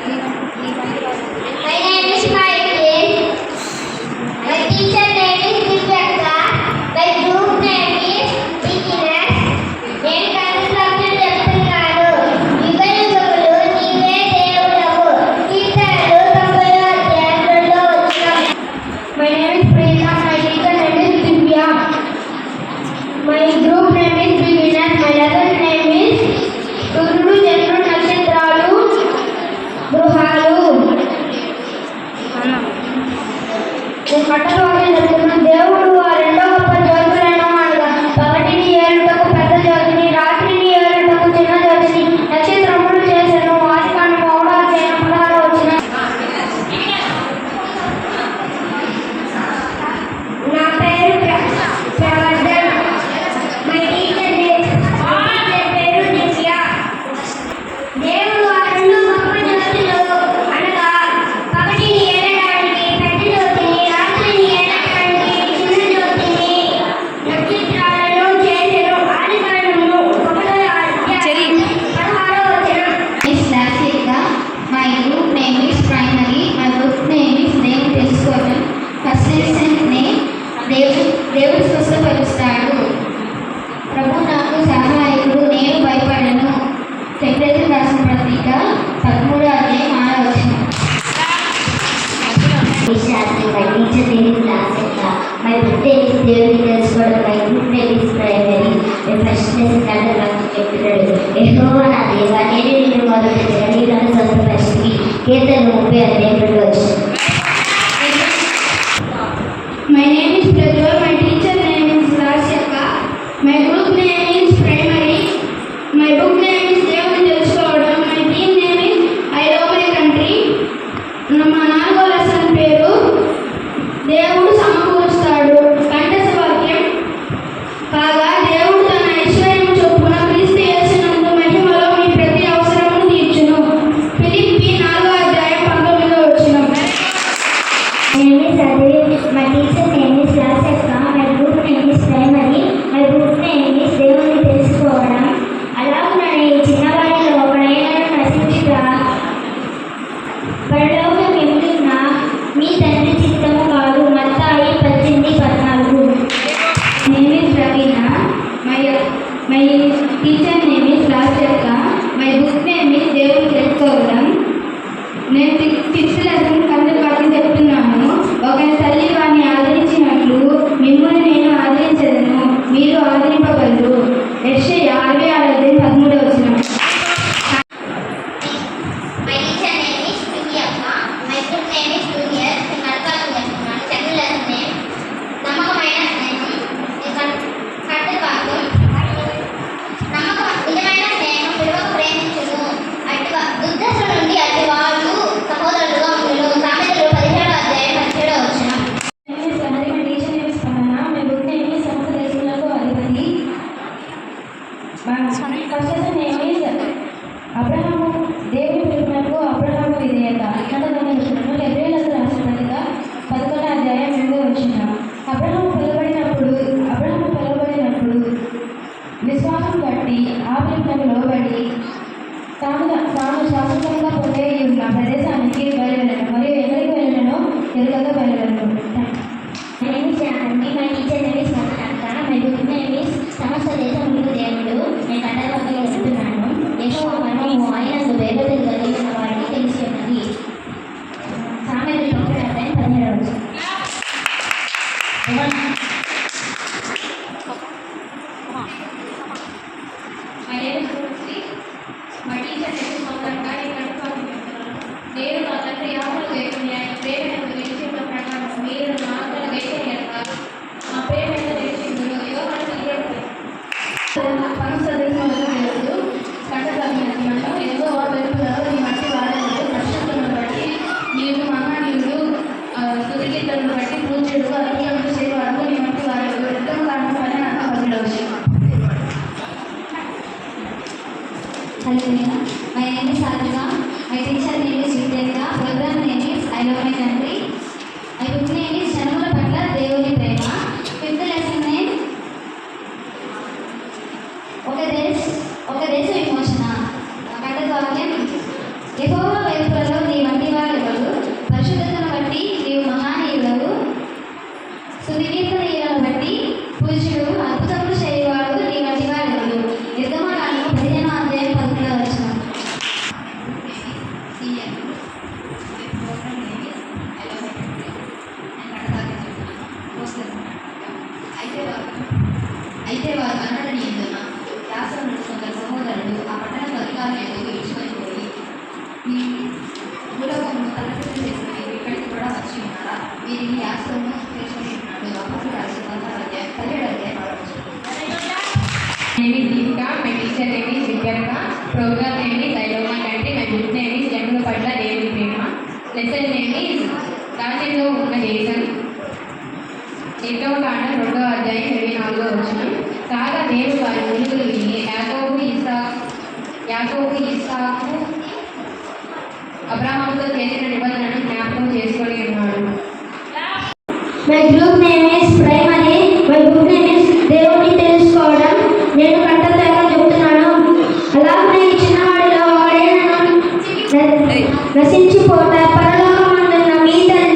My name is Maitri. My teacher name is Divyaka. My group name is Beginners. నేను construction చెప్తున్నాను. యుగయుగములు నీవే దేవుడవు. కీర్తనలు 90వ అధ్యాయం 2వ వచనం. My name is Priya. My teacher name is Divya. My group name is Beginners. My lesson name is సూర్యుడు చంద్రుడు నక్షత్రాలు గృహాలు. నేను కట్టలోనే చెప్తున్నా. దేవుడు ఆ రెండో గొప్ప జ్యోతులను అనగా పగటిని ఏలుటకు పెద్ద జ్యోతిని, రాత్రిని ఏలుటకు చిన్న జ్యోతిని నక్షత్రములు చేసెను. ఆదికాండం 3వ అధ్యాయం 16వ వచనం. నా పేరు ప్రవర్ధన్. మై టీచర్ పేరు దివ్య. దేవుడు ఆ రెండు గొప్ప జ్యోతులు అనగా పగటిని ఏలడానికి పెద్ద జ్యోతిని, రాత్రిని ఏలడానికి చిన్న జ్యోతిని నక్షత్రాలను చేసెను. ఆదికాండము 1వ అధ్యాయం 16వ వచనం. My group name is Primary. My book name is దేవుడు తెలుసుకోవడం. ఫస్ట్ లెసన్ నేమ్ దేవుడు స్వస్థపరుస్తాడు. ప్రభు నాకు సహాయకుడు, నేను భయపడను. సెక్రటరీ రాసిన పత్రిక 13వ అధ్యాయం 6వ వచనం. My teacher name is Lasika. My book name is దేవుని తెలుసుకోవడం. My group name is Primary. My first lesson కన్నా నాకు చెప్తున్నాడు. యెహోవా నా దేవా, నేను నిన్ను మొదలుపెట్టాను, నీ నన్ను స్వస్థపరిచితివి. కీర్తనలు 30వ అధ్యాయం 2వ వచనం. My name is Prajwal. My teacher name is Lasika. My group name is Primary. My book name is దేవుని తెలుసుకోవడం. My team name is I love my country. మా 4వ లెసన్ పేరు దేవుడు సమకూరుస్తాడు. కంఠస్థ వాక్యం. కాగా దేవుడు తన ఐశ్వర్యము చొప్పున క్రీస్తు యేసునందు మహిమలో మీ ప్రతి అవసరమును తీర్చును. ఫిలిప్పీ 4వ అధ్యాయం 19వ వచనం. My name is Adil. My teacher name is Lasika. My group name is Primary. My book name is దేవుని తెలుసుకోవడం. అలాగుననే ఈ చిన్నవారిలో ఒకడైనను నశించుట పరలోకం ఎదుగున్న మీ తండ్రి చిత్తము కాదు. మత్తాయి 18:14. My name is Ravina. My teacher name is Lasika. My book name is దేవుడు తెలుసుకోవడం. నేను 6th లెసన్ కంటే వాక్యం చెప్తున్నాను. ఒక తల్లి వారిని ఆదరించినట్లు మిమ్మల్ని నేను ఆదరించదను, మీరు ఆదరింపగలరు. యెషయా 66:13వ వచనం. My teacher name is Divyaka. My group name is Junior. నేను నడపాలని చెప్తున్నాను. సెకండ్ లెసన్ నేమ్ నమ్మకమైన స్నేహం. కట్టుబాటు నిజమైన స్నేహం విలువకు ప్రేమించును. దుర్దశ నుండి అతి వాళ్ళు సహోదరులుగా ఉండును. సామెతలు 17వ అధ్యాయం 17వ వచనం. My teacher name is Pamela. My book name is సమస్త దేశములకు అధిపతి. First lesson name is Abraham. దేవుని పిలుపునకు అబ్రహాము విధేయత. హెబ్రీయులకు రాసిన పత్రిక 11వ అధ్యాయం 8వ వచనం. అబ్రహాము పిలువబడినప్పుడు విశ్వాసం బట్టి ఆ పిలుపునకు లోబడి తాను శాశ్వతంగా పొందే ఉన్న ప్రదేశానికి బయలువెళ్ళను మరియు ఎక్కడికి వెళ్ళను ఎరుకగా బయలువెళ్ళను. My name is Janani. My teacher name is Monika. My book name is సమస్త దేశములకు దేవుడు. నేను కట్టవాక్యం చెప్తున్నాను. యెహోవా మహిమము ఆయనందు భయభక్తులు కలిగి ఉన్న వారికి తెలిసి ఉన్నది. సామెతలు 1వ అధ్యాయం 17వ వచనం. My name is Ruchi. My teacher name is Monika. Lesson name is దానిలో ఉన్న దేశం. నిర్గమకాండం 2వ అధ్యాయం 24వ వచనం. కాగా దేవుడు వారి ములుగులు విని యాకోబు ఇస్సాకు అబ్రహాముతో చేసిన నిబంధనను జ్ఞాపకం చేసుకొని ఉన్నాడు. My group name is primary. My book name is దేవుని తెలుసుకోవడం. నేను కంటతేగా చెప్తున్నాను. అలాగే ఈ చిన్నవాడిలో ఒకడే నశించిపోతా పరలోకమందున్న మీ తండ్రి